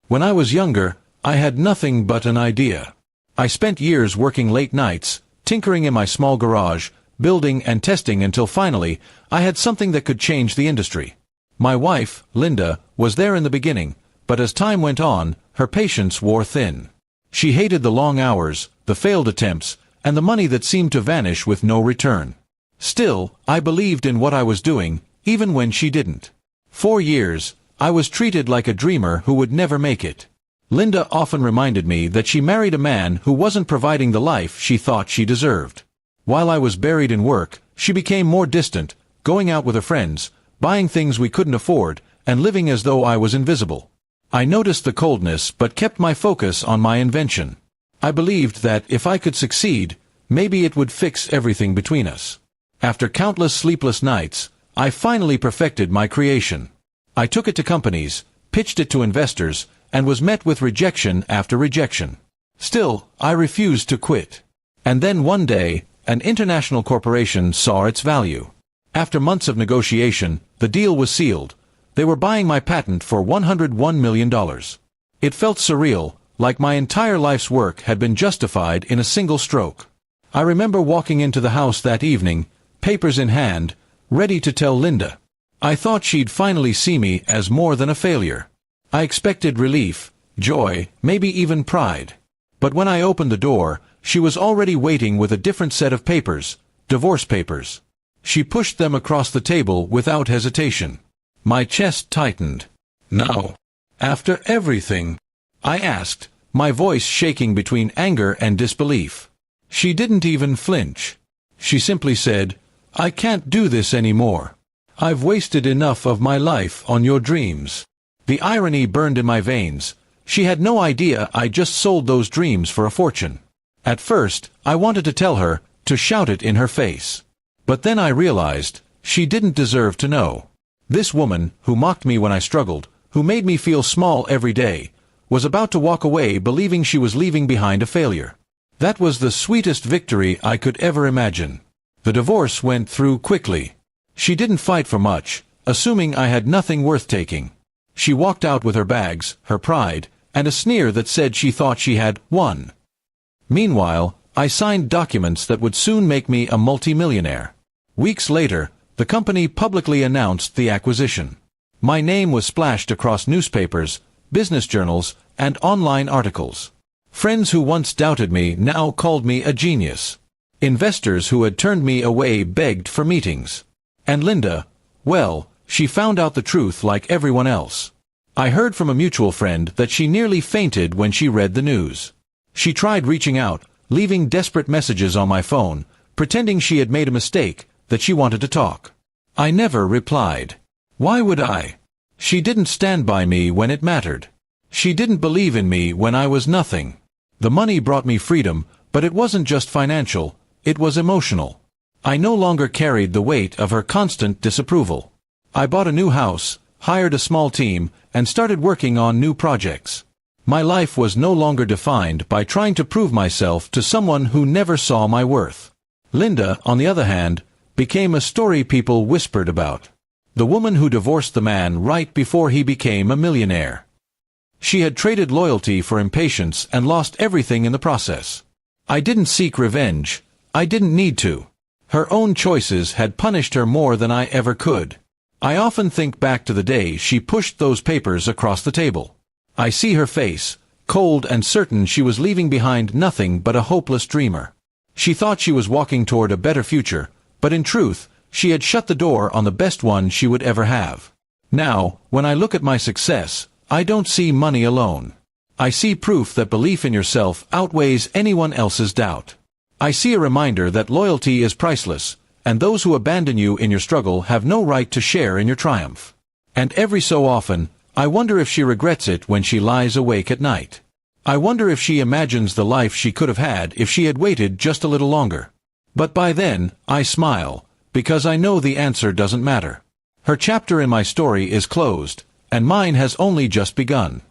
When I was younger, I had nothing but an idea. I spent years working late nights, tinkering in my small garage, building and testing until finally, I had something that could change the industry. My wife, Linda, was there in the beginning, but as time went on, her patience wore thin. She hated the long hours, the failed attempts, and the money that seemed to vanish with no return. Still, I believed in what I was doing, even when she didn't. 4 years, I was treated like a dreamer who would never make it. Linda often reminded me that she married a man who wasn't providing the life she thought she deserved. While I was buried in work, she became more distant, going out with her friends, buying things we couldn't afford, and living as though I was invisible. I noticed the coldness but kept my focus on my invention. I believed that if I could succeed, maybe it would fix everything between us. After countless sleepless nights, I finally perfected my creation. I took it to companies, pitched it to investors, and was met with rejection after rejection. Still, I refused to quit. And then one day, an international corporation saw its value. After months of negotiation, the deal was sealed. They were buying my patent for $101 million. It felt surreal, like my entire life's work had been justified in a single stroke. I remember walking into the house that evening, papers in hand, ready to tell Linda. I thought she'd finally see me as more than a failure. I expected relief, joy, maybe even pride. But when I opened the door, she was already waiting with a different set of papers, divorce papers. She pushed them across the table without hesitation. My chest tightened. "Now, after everything?" I asked, my voice shaking between anger and disbelief. She didn't even flinch. She simply said, "I can't do this anymore. I've wasted enough of my life on your dreams." The irony burned in my veins. She had no idea I just sold those dreams for a fortune. At first, I wanted to tell her, to shout it in her face. But then I realized, she didn't deserve to know. This woman, who mocked me when I struggled, who made me feel small every day, was about to walk away believing she was leaving behind a failure. That was the sweetest victory I could ever imagine. The divorce went through quickly. She didn't fight for much, assuming I had nothing worth taking. She walked out with her bags, her pride, and a sneer that said she thought she had won. Meanwhile, I signed documents that would soon make me a multimillionaire. Weeks later, the company publicly announced the acquisition. My name was splashed across newspapers, business journals, and online articles. Friends who once doubted me now called me a genius. Investors who had turned me away begged for meetings. And Linda, well, she found out the truth like everyone else. I heard from a mutual friend that she nearly fainted when she read the news. She tried reaching out, leaving desperate messages on my phone, pretending she had made a mistake, that she wanted to talk. I never replied. Why would I? She didn't stand by me when it mattered. She didn't believe in me when I was nothing. The money brought me freedom, but it wasn't just financial, it was emotional. I no longer carried the weight of her constant disapproval. I bought a new house, hired a small team, and started working on new projects. My life was no longer defined by trying to prove myself to someone who never saw my worth. Linda, on the other hand, became a story people whispered about. The woman who divorced the man right before he became a millionaire. She had traded loyalty for impatience and lost everything in the process. I didn't seek revenge. I didn't need to. Her own choices had punished her more than I ever could. I often think back to the day she pushed those papers across the table. I see her face, cold and certain she was leaving behind nothing but a hopeless dreamer. She thought she was walking toward a better future, but in truth, she had shut the door on the best one she would ever have. Now, when I look at my success, I don't see money alone. I see proof that belief in yourself outweighs anyone else's doubt. I see a reminder that loyalty is priceless, and those who abandon you in your struggle have no right to share in your triumph. And every so often, I wonder if she regrets it when she lies awake at night. I wonder if she imagines the life she could have had if she had waited just a little longer. But by then, I smile, because I know the answer doesn't matter. Her chapter in my story is closed, and mine has only just begun.